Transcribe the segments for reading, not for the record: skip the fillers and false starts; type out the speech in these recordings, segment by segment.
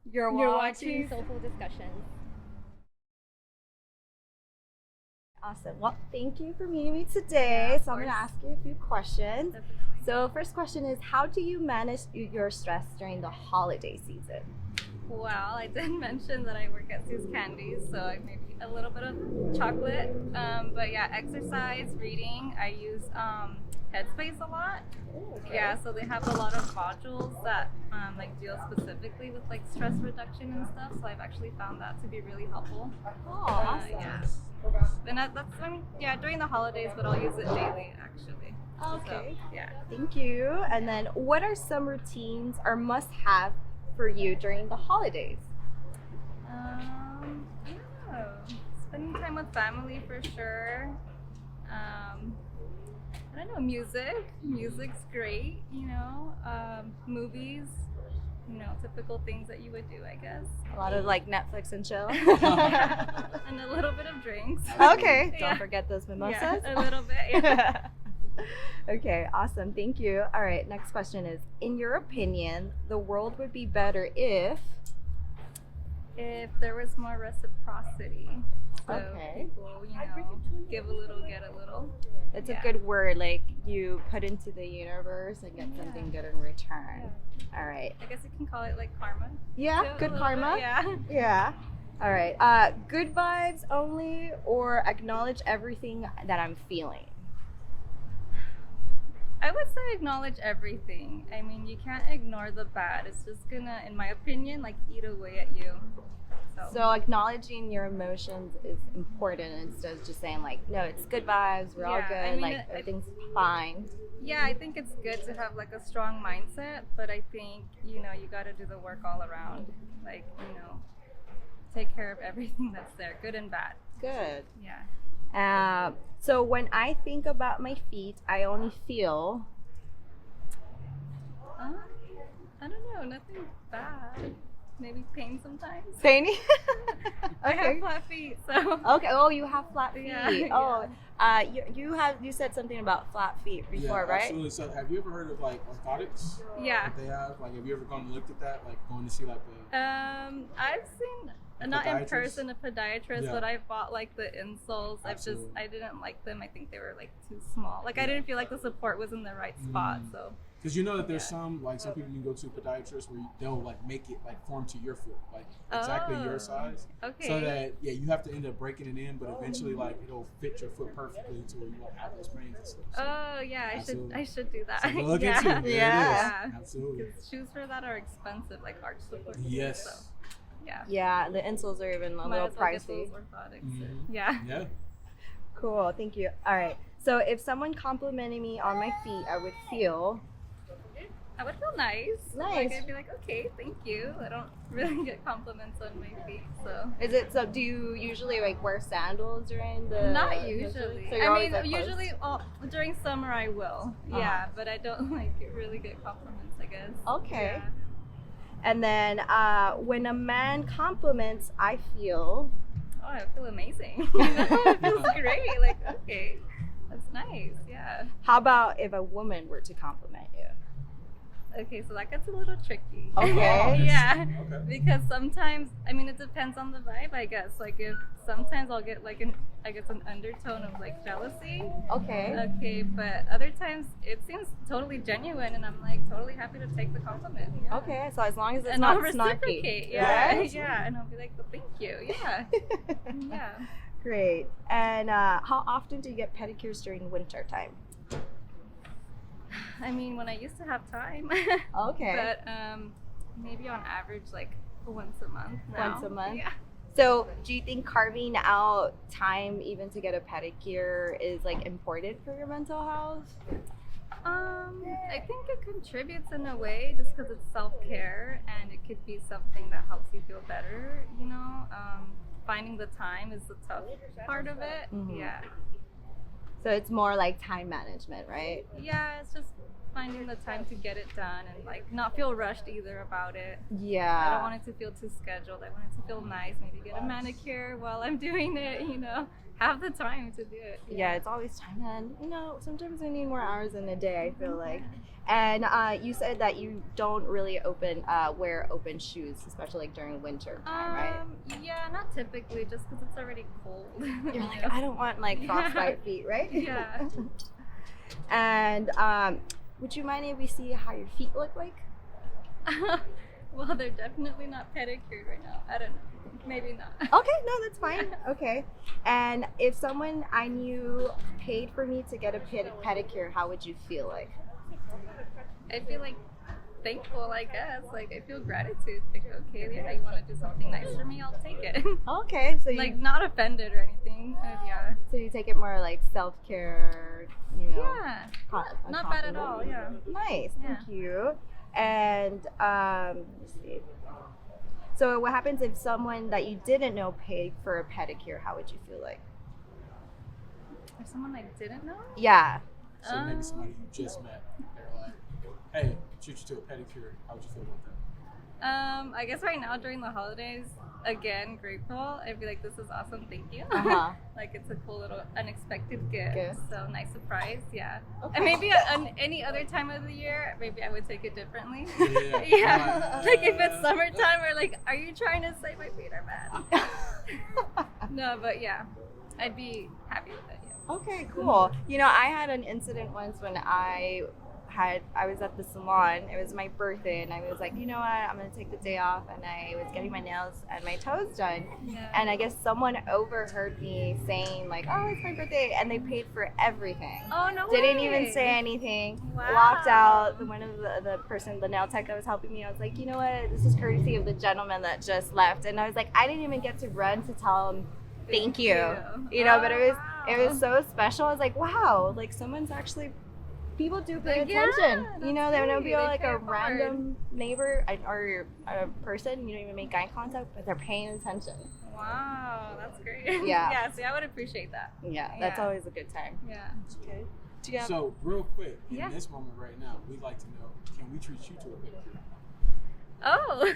You're You're watching. watching Soulful Discussions. Awesome. Well, thank you for meeting me today. Yeah, so I'm going to course. ask you a few questions. Definitely. So first question is, how do you manage your stress during the holiday season? Well, I did mention that I work at Sue's Candies, so I maybe a little bit of chocolate. But yeah, exercise, reading. I use Headspace a lot. Yeah, so they have a lot of modules that like deal specifically with like stress reduction and stuff. So I've actually found that to be really helpful. Oh, awesome. Yeah. And that's I mean, yeah, during the holidays, but I'll use it daily actually. Okay. So, yeah. Thank you. And then what are some routines or must-have for you during the holidays? I don't know. Spending time with family for sure. I don't know, music. Music's great, you know. Movies, you know, typical things that you would do, I guess. A lot of like Netflix and chill. And a little bit of drinks. Okay. Yeah. Don't forget those mimosas. Yeah, a little bit. Yeah. Okay, awesome. Thank you. All right, next question is, in your opinion, the world would be better If there was more reciprocity. So Okay. people, you know, give a little, get a little. it's Yeah. a good word, like you put into the universe and get Yeah. something good in return. All right. I guess you can call it like karma. Yeah, too, a good little karma. bit, yeah. Yeah. All right. Good vibes only or acknowledge everything that I'm feeling? I would say acknowledge everything. I mean, you can't ignore the bad. It's just gonna, in my opinion, like eat away at you. So acknowledging your emotions is important instead of just saying like, no, it's good vibes, we're all Yeah, good, I mean, like everything's fine. yeah, I think it's good to have like a strong mindset, but I think, you know, you gotta do the work all around. Like, you know, take care of everything that's there, good and bad. Good. Yeah. So when I think about my feet, I only feel I don't know, nothing bad. Maybe pain sometimes. pain. I have Okay. flat feet, so. Okay. Oh, you have flat feet. Yeah, Oh, you said something about flat feet before, Yeah, right? absolutely. So, have you ever heard of like orthotics? Yeah. That they have. Like, have you ever gone and looked at that? Like, going to see like the. I've seen not in Podiatrist? person a podiatrist, Yeah. but I bought like the insoles. Absolutely. I didn't like them. I think they were like too small. Like I didn't feel like the support was in the right spot. So Because you know that there's Yeah. some people you can go to a podiatrist where they'll like make it like form to your foot, like exactly Oh, your size. okay. So that you have to end up breaking it in, but eventually like it'll fit your foot perfectly to where you won't have those pains and stuff. So, Oh yeah, Absolutely. I should do that. so go look yeah. into it. There Yeah. it is. Absolutely. Because shoes for that are expensive, like arch support. Yes. So, yeah. Yeah, the insoles are even a Might little as well get pricey. those orthotics. Mhm. Yeah. Yeah. Cool, thank you. All right. So if someone complimented me on my feet, I would feel I would feel nice. Nice. Like I'd be like, okay, thank you. I don't really get compliments on my feet, so. Is it so? Do you usually like wear sandals during the? Not usually. So you're I always mean, at close? usually during summer I will. Yeah, but I don't like really get compliments, I guess. Okay. Yeah. And then when a man compliments, I feel. Oh, I feel amazing. You know, it feels great. Like, okay, that's nice. Yeah. How about if a woman were to compliment you? Okay, so that gets a little tricky. Okay. Yeah. Okay. Because sometimes, I mean, it depends on the vibe, I guess. Like, if sometimes I'll get like an undertone of like jealousy. Okay. Okay, but other times it seems totally genuine, and I'm like totally happy to take the compliment. Yeah. Okay. So as long as it's And not I'll reciprocate. snarky. Yeah, right? yeah, and I'll be like, well, thank you. Yeah, yeah. Great. And how often do you get pedicures during winter time? I mean, when I used to have time. Okay. But maybe on average, like once a month. Now. Once a month? Yeah. So do you think carving out time even to get a pedicure is like important for your mental health? I think it contributes in a way just because it's self-care and it could be something that helps you feel better, you know. Finding the time is the tough part of it. Mhm. Yeah. So it's more like time management, right? Yeah, it's just finding the time to get it done and like not feel rushed either about it. Yeah. I don't want it to feel too scheduled. I want it to feel nice. Maybe get a manicure while I'm doing it, you know. Have the time to do it. Yeah, it's always time, and you know, sometimes I need more hours in a day, I feel like. And you said that you don't really wear open shoes, especially like during winter time, right? Yeah, not typically, just because it's already cold. You're like, I don't want like frostbite feet, right? Yeah. And would you mind if we see how your feet look like? Well, they're definitely not pedicured right now. I don't know. Maybe not. Okay, no, that's fine. Okay. And if someone I knew paid for me to get a pedicure, how would you feel like? I feel like thankful, I guess. Like, I feel gratitude. Like, okay, yeah, you want to do something nice for me, I'll take it. Okay, so you, Like, not offended or anything. Yeah. so you take it more like self-care, you know? Yeah. a Not bad at compliment. all, yeah. Nice, Yeah. thank you. And let's see. So what happens if someone that you didn't know paid for a pedicure? How would you feel like? Or someone I didn't know? Yeah. So maybe somebody you just met, they're like, hey, treat you to a pedicure. How would you feel about that? I guess right now during the holidays, again, grateful. I'd be like, this is awesome, thank you. Uh-huh. Like, it's a cool little unexpected gift. Gift. So nice surprise, yeah. Okay. And maybe any other time of the year, maybe I would take it differently. Yeah. Yeah. Like if it's summertime, we're like, are you trying to say my feet are bad? No, but yeah, I'd be happy with it. Yeah. Okay, cool. You know, I had an incident once when I was at the salon. It was my birthday, and I was like, you know what, I'm gonna take the day off, and I was getting my nails and my toes done. Yeah. And I guess someone overheard me saying like, oh, it's my birthday, and they paid for everything. Oh, no way. Didn't even say anything. Wow. Walked out. One of the nail tech that was helping me, I was like, you know what, this is courtesy of the gentleman that just left. And I was like, I didn't even get to run to tell him thank you. You know, but it was so special. I was like, wow, like someone's actually, people do pay Like, yeah, attention. You know, that's they don't sweet. be They like pay a it forward. random neighbor or a person. You don't even make eye contact, but they're paying attention. Wow, that's great. Yeah. Yeah, see, I would appreciate that. Yeah, that's Yeah. always a good time. Yeah. Okay. Do you have? So real quick, in Yeah. this moment right now, we'd like to know, can we treat you to a pedicure? Oh,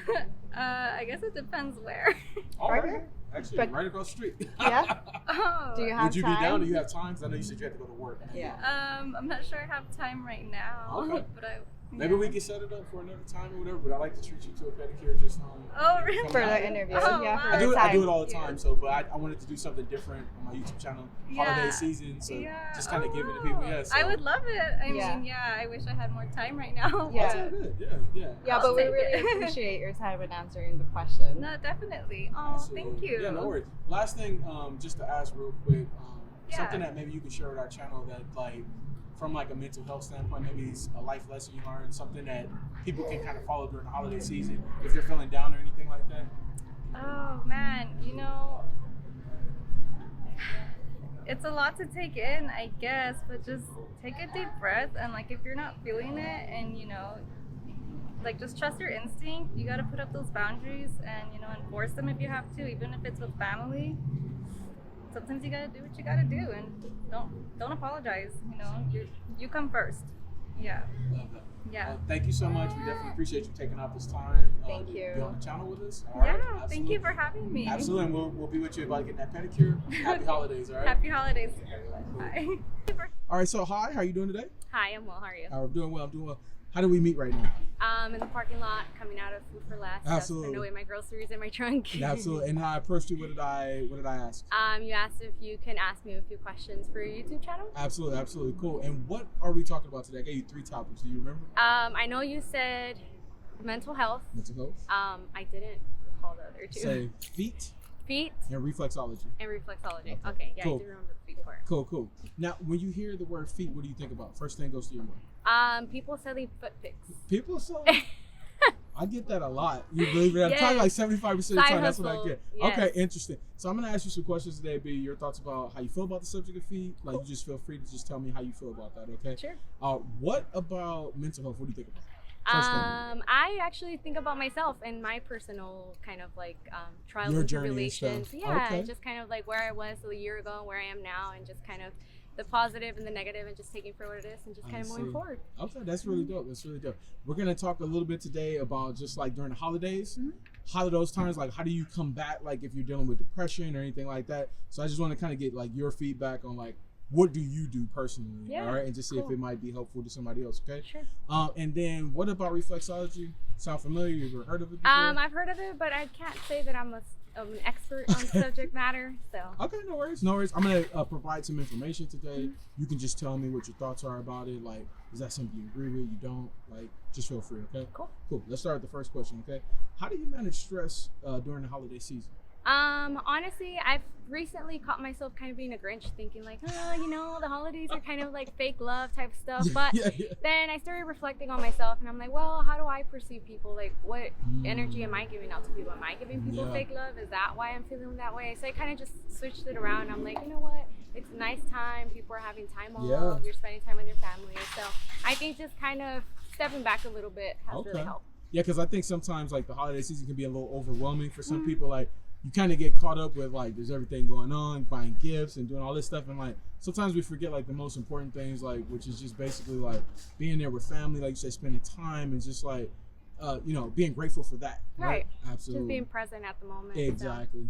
I guess it depends where. Oh, Right right here? Actually, But- right across the street. Yeah. Oh. Do you have Would you time? be down? Do you have time? 'Cause I know you said you had to go to work. Yeah. I'm not sure I have time right now. Okay. But I. Maybe yeah. we can set it up for another time or whatever. But I like to treat you to a pedicure just Oh, really? For out. the interview. Oh, Yeah, wow. for I do the it. I do time. it all the time. So, but I wanted to do something different on my YouTube channel. Holiday Yeah. season, so Yeah. just kind of Oh, give it to people. wow. Yeah. So. I would love it. I Yeah. mean, yeah, I wish I had more time right now. Yeah. That's all good. Yeah. Yeah, I'll but we take really it. appreciate your time in answering the question. No, definitely. Oh, Absolutely. thank you. Yeah, no worries. Last thing, just to ask real quick, Yeah. something that maybe you could share with our channel that, like, from like a mental health standpoint, maybe it's a life lesson you learned, something that people can kind of follow during the holiday season if they're feeling down or anything like that. Oh man, you know, it's a lot to take in, I guess, but just take a deep breath and like if you're not feeling it and you know, like just trust your instinct. You got to put up those boundaries and you know enforce them if you have to, even if it's with family. Sometimes you got to do what you got to do and don't apologize, you know. You come first. Yeah. Love that. Yeah. Thank you so much. We definitely appreciate you taking out this time Thank to you. be on the channel with us. All Yeah, right? thank you for having me. Absolutely. And we'll be with you about getting that pedicure. Happy holidays, all right? Happy holidays, everyone. Bye. All right, so hi, how are you doing today? Hi, I'm well. How are you? I'm doing well. How do we meet right now? In the parking lot, coming out of Food for Less. Absolutely. Just away my groceries in my trunk. Absolutely. And how I approached you, what did I ask? You asked if you can ask me a few questions for your YouTube channel. Absolutely. Cool. And what are we talking about today? I gave you 3 topics. Do you remember? I know you said mental health. Mental health. I didn't recall the other two. Say feet Feet and reflexology. and reflexology. Okay. Okay, yeah, Cool. I do remember the feet part. Cool. Now, when you hear the word feet, what do you think about? First thing goes to your mind. People selling foot pics. People selling. I get that a lot. You believe it? I'm talking like 75% of the Side time. That's what I hustle, get. yes. Okay, interesting. So I'm gonna ask you some questions today. Be your thoughts about how you feel about the subject of feet. Like you just feel free to just tell me how you feel about that. Okay. Sure. What about mental health? What do you think about? First thing. I actually think about myself and my personal kind of like trials Your and journey and tribulations. stuff. Yeah, Okay. just kind of like where I was a year ago and where I am now, and just kind of the positive and the negative and just taking for what it is and just kind of moving forward. Okay, that's really dope. That's really dope. We're gonna talk a little bit today about just like during the holidays, how those times, like how do you combat like if you're dealing with depression or anything like that. So I just want to kind of get like your feedback on like what do you do personally, all right, and just see if it might be helpful to somebody else. Okay. Sure. And then what about reflexology? Sound familiar? You ever heard of it before? I've heard of it, but I can't say that I'm an expert on subject matter. So. Okay, no worries. I'm gonna provide some information today. You can just tell me what your thoughts are about it. Like, is that something you agree with? You don't? Like, just feel free. Okay. Cool. Let's start with the first question. Okay. How do you manage stress during the holiday season? Honestly, I've recently caught myself kind of being a Grinch, thinking like, oh, the holidays are kind of like fake love type stuff. But then I started reflecting on myself, and I'm like, well, how do I perceive people? Like, what energy am I giving out to people? Am I giving people fake love? Is that why I'm feeling that way? So I kind of just switched it around. I'm like, you know what? It's a nice time. People are having time off. You're spending time with your family. So I think just kind of stepping back a little bit has really helped. Yeah, because I think sometimes like the holiday season can be a little overwhelming for some people. Like, you kind of get caught up with like there's everything going on, buying gifts and doing all this stuff, and like sometimes we forget like the most important things, like which is just basically like being there with family, like you said, spending time and just like being grateful for that. Right. Absolutely. Just being present at the moment. Exactly.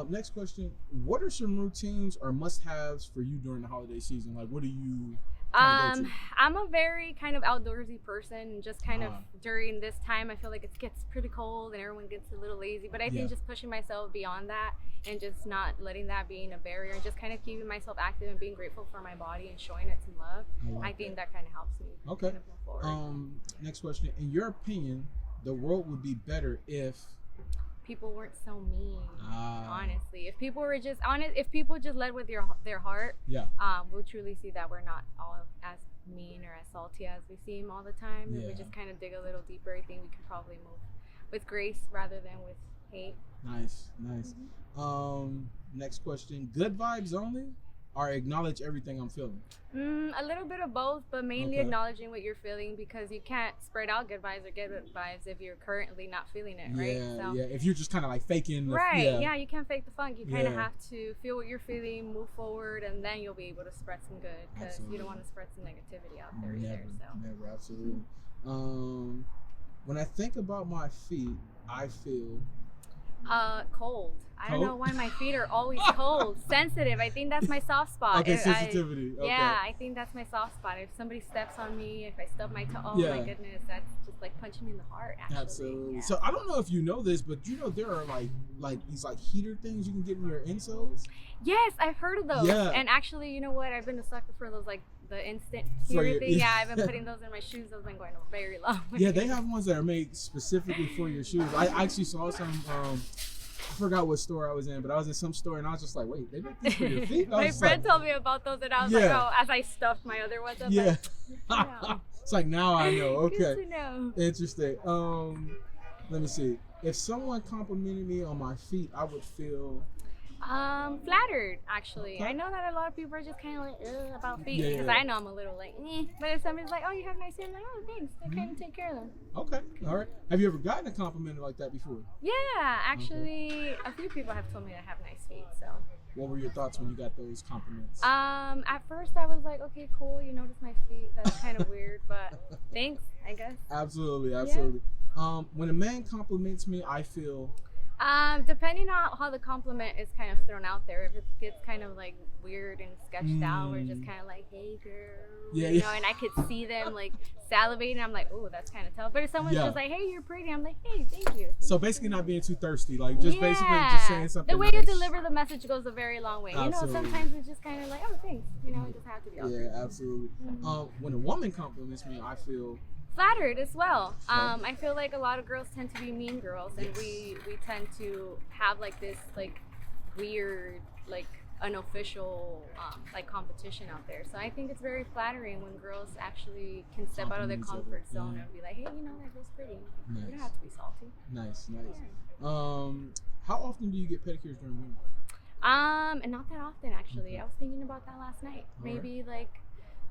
Next question: what are some routines or must-haves for you during the holiday season? Like, what do you? I'm a very kind of outdoorsy person. Just kind of during this time, I feel like it gets pretty cold and everyone gets a little lazy. But I think just pushing myself beyond that and just not letting that being a barrier and just kind of keeping myself active and being grateful for my body and showing it some love. I think that kind of helps me. Okay. Kind of move forward. Next question: in your opinion, the world would be better if people weren't so mean. Honestly, if people were just honest, if people just led with their heart, we'll truly see that we're not all as mean or as salty as we seem all the time. If we just kind of dig a little deeper, I think we can probably move with grace rather than with hate. Nice. Next question: good vibes only, or acknowledge everything I'm feeling? A little bit of both, but mainly acknowledging what you're feeling, because you can't spread out good vibes or good vibes if you're currently not feeling it, right? If you're just kind of like faking. You can't fake the funk. You kind of have to feel what you're feeling, move forward, and then you'll be able to spread some good, because you don't want to spread some negativity out there either. Never, absolutely. When I think about my feet, I feel cold. I don't know why my feet are always cold. Sensitive. I think that's my soft spot. Okay, sensitivity. Yeah, I think that's my soft spot. If somebody steps on me, if I stub my toe, oh my goodness, that's just like punching me in the heart, actually. Absolutely. Yeah. So I don't know if you know this, but you know there are like these like heater things you can get in your insoles? Yes, I've heard of those. Yeah. And actually, you know what? I've been a sucker for those, like the instant heater thing. Yeah, I've been putting those in my shoes. Those have been going a very long way. Yeah, they have ones that are made specifically for your shoes. I actually saw some I forgot what store I was in, but I was in some store and I was just like, wait, they make these for your feet? My friend told me about those and I was like, oh, as I stuffed my other ones, I was like, it's like, now I know. Okay. Good to know. Interesting. Let me see. If someone complimented me on my feet, I would feel flattered, actually. I know that a lot of people are just kind of like about feet, because I know I'm a little like but if somebody's like, oh, you have nice hair, I'm like, oh, thanks, I kind of take care of them. Okay, all right. Have you ever gotten a compliment like that before? Yeah, actually, a few people have told me I have nice feet. So what were your thoughts when you got those compliments? At first I was like, okay, cool, you noticed my feet, that's kind of weird, but thanks, I guess. Absolutely. When a man compliments me, I feel depending on how the compliment is kind of thrown out there, if it gets kind of like weird and sketched out, or just kind of like, hey girl, you know, and I could see them like salivating, I'm like, oh, that's kind of tough. But if someone's just like, hey, you're pretty, I'm like, hey, thank you. So basically not being too thirsty, like just basically just saying something. The way you deliver the message goes a very long way. You know, sometimes it's just kind of like, oh, thanks, you know, it just have to be awkward. Yeah, absolutely. When a woman compliments me, I feel flattered as well. I feel like a lot of girls tend to be mean girls, and we tend to have like this like weird like unofficial like competition out there. So I think it's very flattering when girls actually can step out of their comfort zone and be like, hey, you know, that girl's pretty. You don't have to be salty. Nice. How often do you get pedicures during winter? And not that often, actually. I was thinking about that last night. Maybe like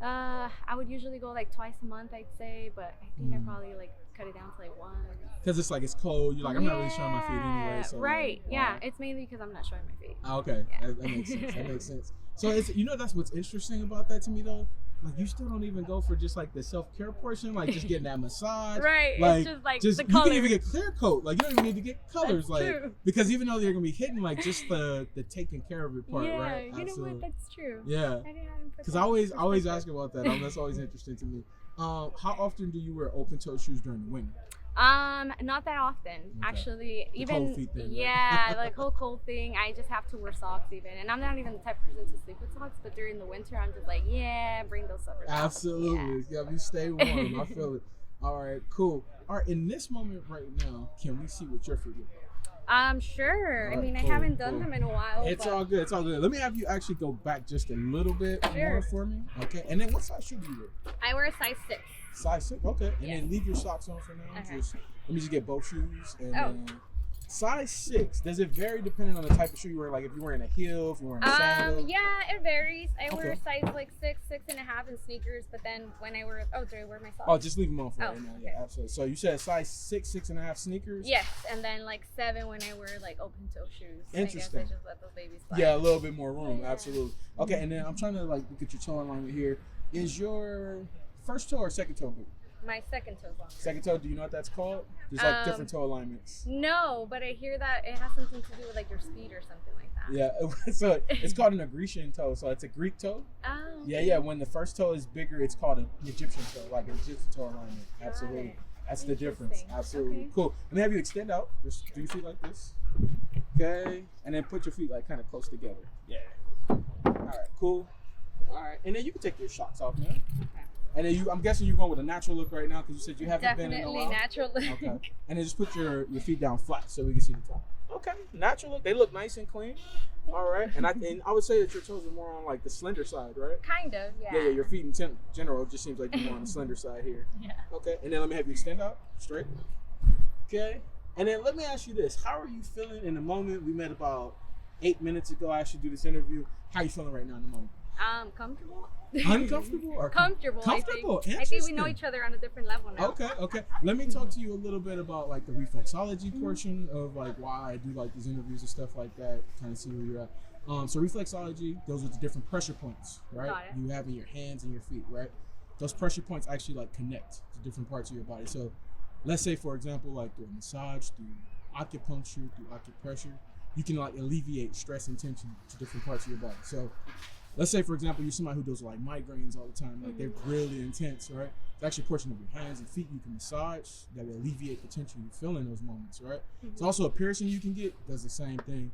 I would usually go like twice a month, I'd say, but I think I probably like cut it down to like once. Because it's like it's cold. You're like, I'm not really showing my feet anyway. So right. It's mainly because I'm not showing my feet. Okay. That makes sense. So it's, that's what's interesting about that to me though. Like you still don't even go for just like the self-care portion, like just getting that massage. Right. Like, it's just just the you color. can even get clear coat. Like you don't even need to get colors. That's like true. because even though they're gonna be hitting like just the taking care of it part, yeah, right? you know what? That's true. Yeah. Because I always ask about that. That's always interesting to me. How often do you wear open-toe shoes during the winter? Not that often, actually. The Even cold feet thing, right? yeah, like whole cold thing. I just have to wear socks even, and I'm not even the type of person to sleep with socks. But during the winter, I'm just like, yeah, bring those suckers out. Absolutely, yeah, you stay warm. I feel it. All right, cool. All right, in this moment right now, can we see what your feet look like? Sure. Right, I mean, cool, I haven't done cool. them in a while. It's all good. It's all good. Let me have you actually go back just a little bit more for me, okay? And then what size shoe do you wear? I wear a size 6. Size 6, okay. And then leave your socks on for now. Okay. Let me just get both shoes. And then size 6. Does it vary depending on the type of shoe you wear? Like if you're wearing a heel, if you're wearing a sandal? Yeah, it varies. I wear size like 6, 6.5 in sneakers, but then when I wear, do I wear my socks? Oh, just leave them on for right now. Okay. Yeah, absolutely. So you said size 6, 6.5 sneakers? Yes, and then like 7 when I wear like open toe shoes. Interesting. I guess I just let those babies fly. Yeah, a little bit more room. Absolutely. Okay, and then I'm trying to like look at your toe alignment here. Is your first toe or second toe big? My second toe's longer. Second toe, do you know what that's called? There's like different toe alignments. No, but I hear that it has something to do with like your speed or something like that. Yeah, so it's called an Grecian toe. So it's a Greek toe. Oh. Yeah. When the first toe is bigger, it's called an Egyptian toe, like an Egyptian toe alignment. Absolutely. That's the difference. Absolutely. Okay. Cool. Let me have you extend out. Just do your feet like this. Okay. And then put your feet like kind of close together. Yeah. All right. Cool. All right. And then you can take your socks off now. Okay. And then I'm guessing you're going with a natural look right now because you said you haven't been in a while. Definitely natural look. Okay. And then just put your feet down flat so we can see the top. Okay. Natural look. They look nice and clean. All right. And I would say that your toes are more on like the slender side, right? Kind of, yeah. Yeah. Your feet in general it just seems like you're more on the slender side here. Yeah. Okay. And then let me have you extend out straight. Okay. And then let me ask you this: how are you feeling in the moment? We met about 8 minutes ago. I actually do this interview. How are you feeling right now in the moment? Comfortable. Uncomfortable or comfortable? Comfortable. I think we know each other on a different level now. Okay. Let me talk to you a little bit about like the reflexology portion of like why I do like these interviews and stuff like that. Kind of see where you're at. So reflexology goes with the different pressure points, right? Got it. You have in your hands and your feet, right? Those pressure points actually like connect to different parts of your body. So let's say, for example, like through a massage, through acupuncture, through acupressure, you can like alleviate stress and tension to different parts of your body. So let's say, for example, you're somebody who does like migraines all the time, like they're really intense, right? It's actually a portion of your hands and feet you can massage that will alleviate the tension you feel in those moments, right? It's also a piercing you can get, does the same thing.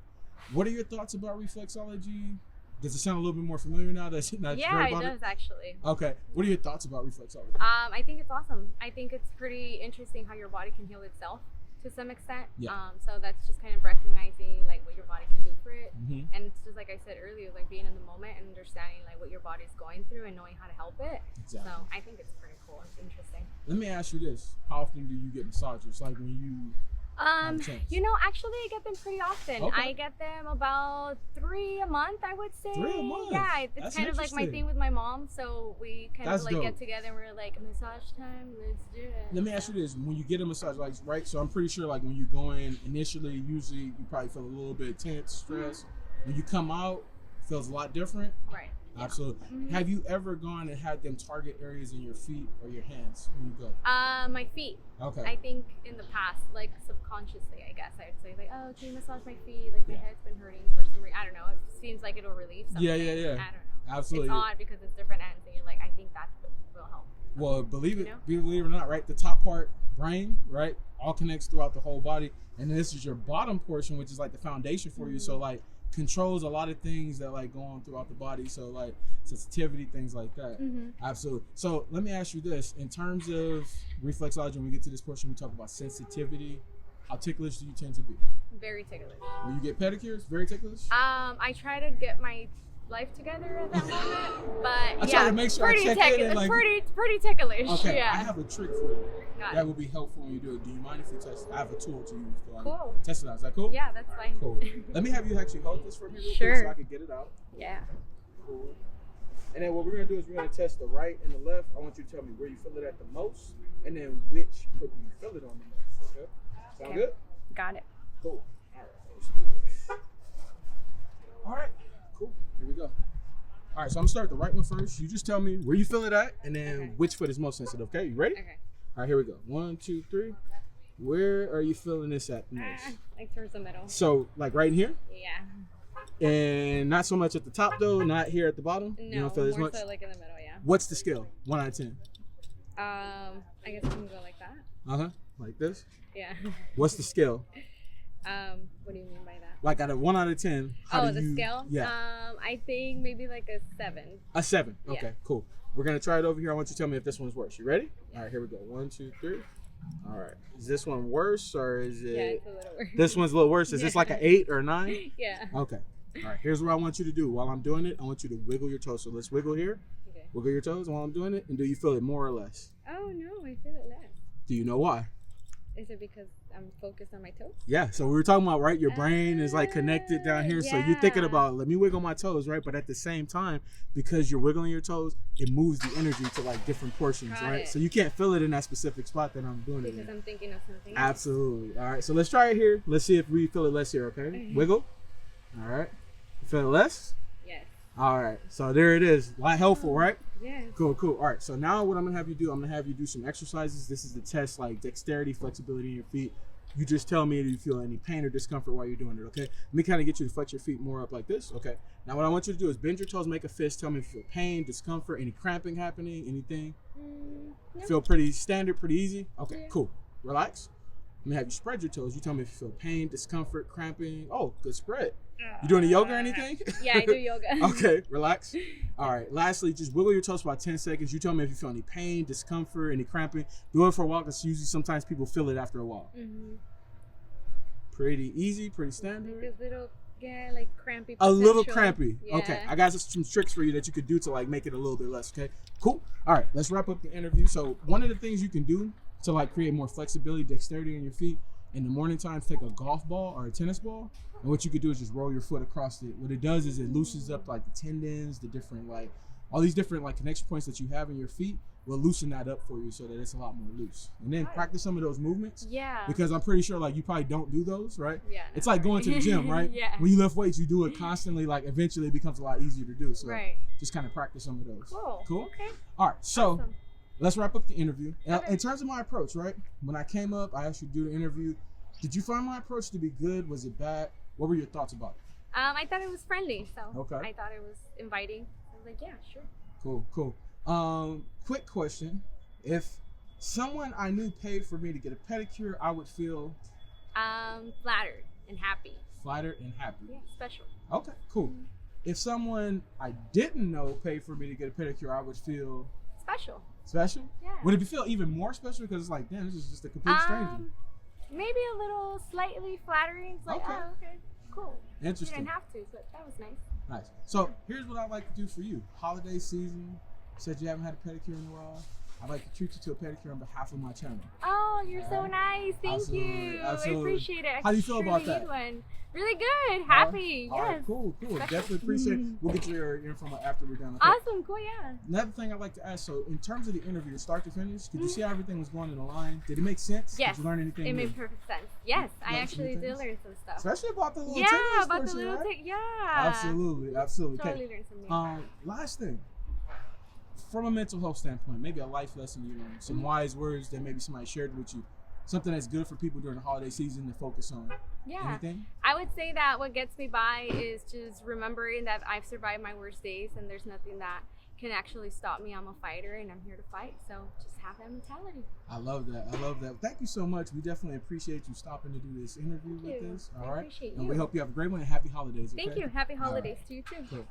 What are your thoughts about reflexology? Does it sound a little bit more familiar now that you've heard about it does actually. Okay. What are your thoughts about reflexology? I think it's awesome. I think it's pretty interesting how your body can heal itself to some extent. Yeah. So that's just kind of recognizing like what your body can do for it. And it's just like I said earlier, like being in the moment and understanding like what your body's going through and knowing how to help it. Exactly. So I think it's pretty cool. It's interesting. Let me ask you this. How often do you get massages? Like when you have a chance? Actually I get them pretty often. Okay. I get them about 3 a month, I would say. 3 a month? Yeah, it's That's kind of like my interesting. thing with my mom. So we kind That's of like dope. get together and we're like, massage time, let's do it. Let me ask you this: when you get a massage, like right, so I'm pretty sure like when you go in initially, usually you probably feel a little bit tense, stress. When you come out, it feels a lot different. Right. Absolutely. Have you ever gone and had them target areas in your feet or your hands when you go? My feet. Okay. I think in the past, like subconsciously, I guess I'd say like, oh, can you massage my feet? Like my head's been hurting for some reason. I don't know. It seems like it'll relieve something. Yeah. I don't know. Absolutely. It's odd because it's different ends, and you're like, I think that will help. Well, believe it or not, right? The top part, brain, right, all connects throughout the whole body, and then this is your bottom portion, which is like the foundation for you. So like controls a lot of things that like go on throughout the body. So like sensitivity, things like that. Absolutely. So let me ask you this: in terms of reflexology, when we get to this portion, we talk about sensitivity. How ticklish do you tend to be? Very ticklish. When you get pedicures, very ticklish. I try to get my life together at that moment, but I try to make sure I check in and like pretty ticklish. Okay, Yeah. I have a trick for you. Got That it. would be helpful when you do it. Do you mind if you test it? I have a tool to use to like Cool. test it out. Is that cool? Yeah, that's fine. Cool. Let me have you actually hold this for me real quick Sure. so I can get it out. Yeah. Cool. And then what we're gonna do is we're gonna test the right and the left. I want you to tell me where you feel it at the most, and then which foot do you feel it on the most. Okay. Sound good? Got it. Cool. All right. Let's do this. All right. Cool. Here we go. All right, so I'm gonna start the right one first. You just tell me where you feel it at, and then which foot is most sensitive. Okay, you ready? Okay. All right, here we go. 1, 2, 3. Where are you feeling this at the most? Like towards the middle. So, like right in here, Yeah. and not so much at the top though. Not here at the bottom. No, You don't feel as more much. so like in the middle. Yeah. What's the scale? 1 out of 10. I guess we can go like that. Like this. Yeah. What's the scale? What do you mean by that? Like out of 1 out of 10. How do the you, scale? Yeah. I think maybe like a 7. A 7. Yeah. Okay, cool. We're gonna try it over here. I want you to tell me if this one's worse. You ready? All right, here we go. 1, 2, 3. All right. Is this one worse or is it? Yeah, it's a little worse. This one's a little worse. Is this like an 8 or a 9? Yeah. Okay. All right. Here's what I want you to do. While I'm doing it, I want you to wiggle your toes. So let's wiggle here. Okay. Wiggle your toes while I'm doing it. And do you feel it more or less? Oh no, I feel it less. Do you know why? Is it because I'm focused on my toes? Yeah. So we were talking about, right? Your brain is like connected down here. So you're thinking about, let me wiggle my toes, right? But at the same time, because you're wiggling your toes, it moves the energy to like different portions, Got right? it. So you can't feel it in that specific spot that I'm doing it Because in. I'm thinking of something else. Absolutely. All right. So let's try it here. Let's see if we feel it less here, okay? Wiggle. All right. You feel it less? Yes. All right. So there it is. A lot helpful, right? Yes. Cool, cool. All right, so now what I'm gonna have you do, I'm gonna have you do some exercises. This is the test, like dexterity, flexibility in your feet. You just tell me if you feel any pain or discomfort while you're doing it, okay? Let me kind of get you to flex your feet more up like this, okay? Now what I want you to do is bend your toes, make a fist. Tell me if you feel pain, discomfort, any cramping happening, anything. No. Feel pretty standard, pretty easy? Okay, Yeah. cool. Relax. Let me have you spread your toes. You tell me if you feel pain, discomfort, cramping. Oh, good spread. You doing any yoga or anything? Yeah, I do yoga. Okay, relax. All right, lastly, just wiggle your toes for about 10 seconds. You tell me if you feel any pain, discomfort, any cramping. Do it for a while because usually sometimes people feel it after a while. Mm-hmm. Pretty easy, pretty standard. Like a little, like crampy. A little potential. crampy. Yeah. Okay, I got some tricks for you that you could do to like make it a little bit less, okay? Cool. All right, let's wrap up the interview. So one of the things you can do to like create more flexibility, dexterity in your feet, in the morning times, take a golf ball or a tennis ball, and what you could do is just roll your foot across it. What it does is it loosens up like the tendons, the different like all these different like connection points that you have in your feet will loosen that up for you so that it's a lot more loose. And then practice some of those movements. Yeah. Because I'm pretty sure like you probably don't do those, right? Yeah. It's like going to the gym, right? Yeah. When you lift weights, you do it constantly, like eventually it becomes a lot easier to do. So Right. just kind of practice some of those. Cool. Cool? Okay. All right, so Awesome. let's wrap up the interview. Okay. In terms of my approach, right? When I came up, I asked you to do the interview. Did you find my approach to be good? Was it bad? What were your thoughts about it? I thought it was friendly, so Okay. I thought it was inviting. I was like, yeah, sure. Cool, cool. Quick question. If someone I knew paid for me to get a pedicure, I would feel Flattered and happy. flattered and happy. Yeah, special. Okay, cool. If someone I didn't know paid for me to get a pedicure, I would feel Special. special. Yeah. Would it feel even more special because it's like, damn, this is just a complete stranger? Maybe a little slightly flattering. It's like, Okay. oh, okay, cool. You Interesting. didn't have to, but that was nice. Nice. So here's what I'd like to do for you. Holiday season. You said you haven't had a pedicure in a while. I'd like to treat you to a pedicure on behalf of my channel. Oh, you're so nice. Thank Absolutely, you. absolutely. I appreciate it. How do you feel about surely that? need one. Really good. Happy. All yes. right, cool. Special. Definitely appreciate it. We'll get your info after we're done. Okay? Awesome. Cool. Yeah. Another thing I'd like to ask, so in terms of the interview, start to finish, did you see how everything was going in the line? Did it make sense? Yes. Did you learn anything It new? made perfect sense. Yes, I Learned some new actually did things? learn some stuff. Especially about the little Yeah, tennis about the portion, little right? yeah. Absolutely. Okay. Totally learned something. Last thing. From a mental health standpoint, maybe a life lesson you learned, some wise words that maybe somebody shared with you, something that's good for people during the holiday season to focus on. Yeah. Anything? I would say that what gets me by is just remembering that I've survived my worst days and there's nothing that can actually stop me. I'm a fighter and I'm here to fight. So just have that mentality. I love that. I love that. Thank you so much. We definitely appreciate you stopping to do this interview Thank with you. us. I All right. appreciate And you. we hope you have a great one and happy holidays. Thank okay? you. Happy All right. holidays to you too. Cool.